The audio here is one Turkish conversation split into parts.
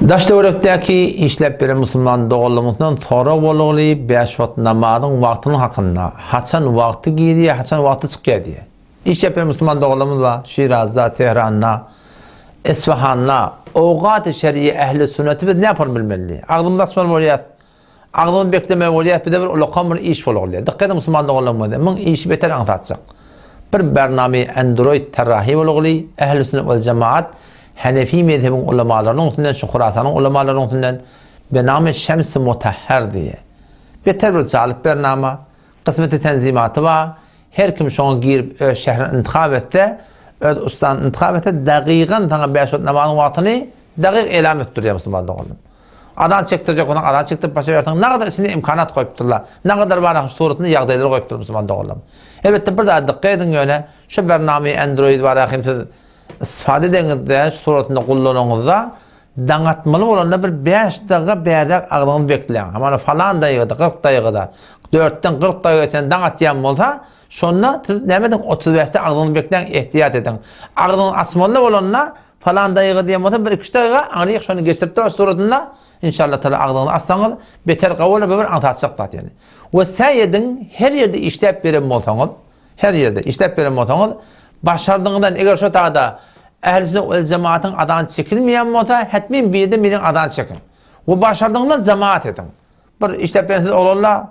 Daşta örekdeki işlep beren Müslüman doğrulumuzdan sonra bolugly 5 vakit namazın vaktinin hakkında. Haçan vakti giydiye, haçan vakti çıkıyor diye. İşlep beren Müslüman doğrulumuz var. Şiraz'da, Tehran'da, İsfahan'da, Oğat-ı Şeriye ehli sünneti biz ne yapar bilmeli? Ağzımda sonra oluyat. Ağzımda bekleme oluyat bir de bir ulaqam bir iş oluyat. Dikkat Müslüman doğrulumuz. Min işi beter anlatacak. Bir bernami Android terrahi olugly ehli sünnet ve cemaat Hanefi mezhebin ulemalarının onundan şu Khurasan'ın ulemalarının onundan benamı Şems-i Mutahher diye. Beter bir calik bernama, kısmeti tenzimatı var. Her kim şunu girip şehrin intikab etti, ustan intikab etti, dakikan tanga 5 namazın vaktini dakik elam ettir Müslüman doğru. Adan çektirecek olan, adan çektirip başa vertin. Ne kadar içinde imkanat koyupturlar. Ne kadar var suretini yağdayları koyuptur Müslüman doğru. Elbette bir daha dikkat edin öyle. Şu bernami Android var, akimsiz istifade edinizde, suretinde kullanınızda dangatmalı olanda bir 5 dakika berdak ağzını bekleyin. Ama falan daqiqada, 40 daqiqada, 4'ten 40 daqiqa geçen dangatyan olsa, sonra nemedin 35'te ağzını bekleyin, ihtiyat edin. Ağzını açmalı olanda falan daqiqa diyen olsa bir 2 daqiqa anlayık şunu geçirip de suretinde inşallah taala ağzını açsanız beter kavula bir anlatacaklar yani. Ve sayedin her yerde işlep veren olsanız, her yerde işlep veren olsanız başardığından eğer şu tağda ehl-i sünnet vel cemaatın adan çekilmeyen olsa hetmin bir de bilin adan çekin. Bu başardığından cemaat edin. Bir işlep verensiz olurlar.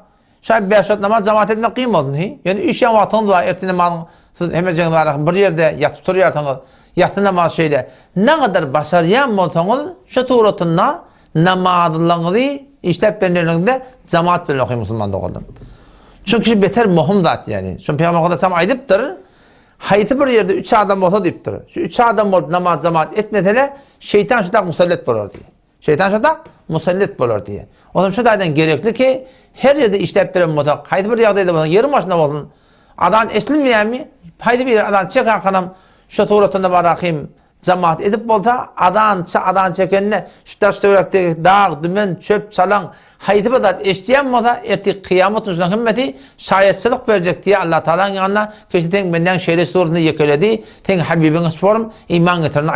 Şayet 5 namaz cemaat etmek kıyım olsun. Yani iş yan vaktiniz var. Ertene namazın siz hemen var. Bir yerde yatıp duruyorsanız yatı namaz şeyle ne kadar başarayan olsanız şu tuğratınla namazlarınızı işlep verenlerinde cemaat bilen okuyun Müslüman doğrudan. Çünkü beter muhim zat yani. Çünkü Peygamber Aleyhisselam aydıptır. Hayatı bir yerde 3 adam olsa deyiptir. Şu 3 adam olup namaz cemaat etmesele şeytan şu da musallet olur diye. Şeytan şu da musallet olur diye. O zaman şu daydan gerekli ki her yerde işlep veren mutlak. Hayatı bir yerde olsun, yarım başında olsun. Adam eslinmeyen mi? Haydi bir adam çek hakanım şu tuğratında bırakayım. Cemaat edip olsa adan çekenine şu taş devletteki dağ, dümen, çöp, çalan haydi bir da eşleyen olsa eti kıyamet ucundan himmeti şayetçilik verecek diye Allah Teala'nın yanına keşke ten benden şeref surasını yekeledi, ten Habibiniz forum iman getirini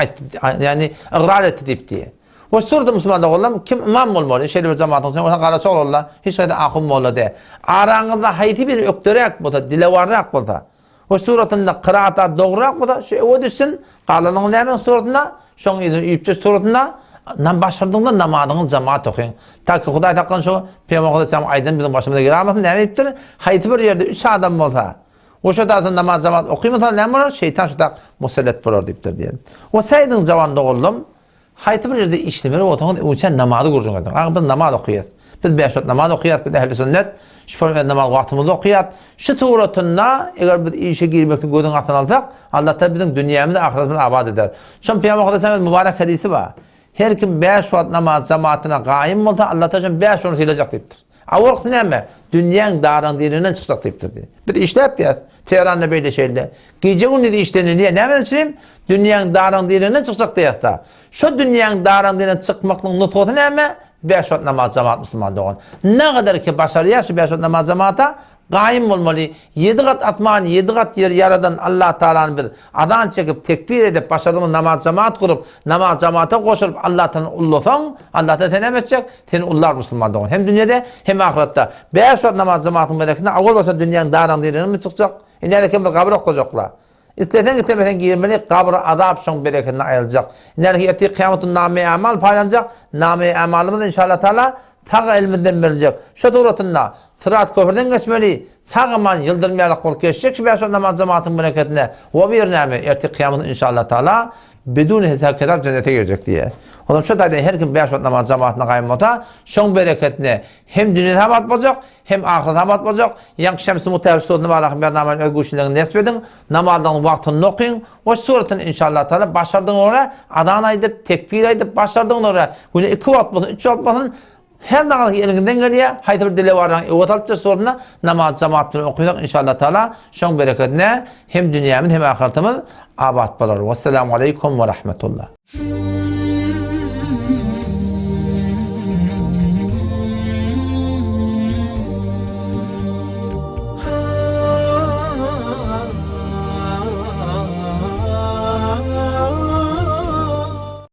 yani ıgrar etti deyip diye. O surada Müslüman oğullarım kim imam olmalı, şerif cemaatın sen olsa karası olurlar, hiç şeyde akım olmalı de. Aranızda haydi bir öktürek olsa, dilevarrak olsa, o suratında kıraata doğrurak olsa, şu eve düşsün, kalanın hemen suratında, şunu yüpçe suratında, başardığında namazınız cemaat okuyun. Ta ki Huday takkan şu, Peygamber Aleyhisselam aydın bizim başımıza giremezsin, ne yapıptır? Haydi bir yerde 3 adam olsa, o şu da namaz cemaat okuymadan ne olur? Şeytan şu da musallet bulur deyiptir diye. O saydın cevanda oğlum, haydi bir yerde işlemeli otanın uçan namazı kurcun edin. Biz namaz okuyat. Biz 5 namaz okuyat, biz ehl-i sünnet, şüpheli namaz vaktimizi okuyat. Şu tuğratında eğer biz işe girmekte gözün altına alsak, Allah da bizim dünyamızı, ahiretimizi abad eder. Şu Peygamber Aleyhisselam'ın mübarek hadisi var. Her kim 5 vakit namaz cemaatine kaim olsa Allah da 5 vakit silecek deyiptir. O vakit ne mi? Dünyanın darın dirinden çıkacak deyiptir diye. Bir de işlep ya. Tehran'da böyle şeyler. Gece günü de işlenir diye. Ne mi söyleyeyim? Dünyanın darın dirinden çıkacak diye hatta. Şu dünyanın darın dirinden çıkmakla nutkutu ne mi? 5 vakit namaz cemaat Müslüman doğan. Ne kadar ki başarıya şu 5 vakit namaz cemaata kaim olmalı. 7 kat atman, 7 kat yer yaradan Allah Teala'nın bir adan çekip tekbir edip başardığımız namaz cemaat kurup namaz cemaate koşup Allah'tan ullasan Allah da tenem edecek. Seni ullar Müslüman doğan. Hem dünyada hem ahirette. 5 vakit namaz cemaatın bereketinden ağır olsa dünyanın darın dirinden mi çıkacak? İnerken bir kabir okuyacaklar. İstesen istemesen girmeli kabir azap şun bereketinden ayrılacak. İnerken erteki kıyametin name-i amal paylanacak. Name-i amalımız inşallah Teala tağı elimizden verecek. Şu tuğratında sırat köprüden geçmeli. Tağıman yıldırmayarak kol geçecek ki 5 namaz cemaatın bereketine. O bir name erteki kıyametin inşallah Teala bedun hesap kadar cennete girecek diye. O zaman şu dayda her kim 5 namaz cemaatine kaym olsa şun bereketine hem dünyada habat olacak hem ahirete habat olacak. Yank Şems-i Mutahher suretine bırakın bir namazın özgürlüğünü nesip edin. Namazdan vaktini okuyun. O suretin inşallah Teala başardığın oraya adana edip tekbir edip başardığın oraya. Bunu 2 vakit olsun 3 vakit olsun. Her ne kadar elinden geliyor, haydi bir dile varan evatalpça soruna namaz cemaatini okuyacak inşallah Teala. Şun bereketine hem dünyamız hem ahiretimiz abad bular. Vesselamu aleyküm ve rahmetullah.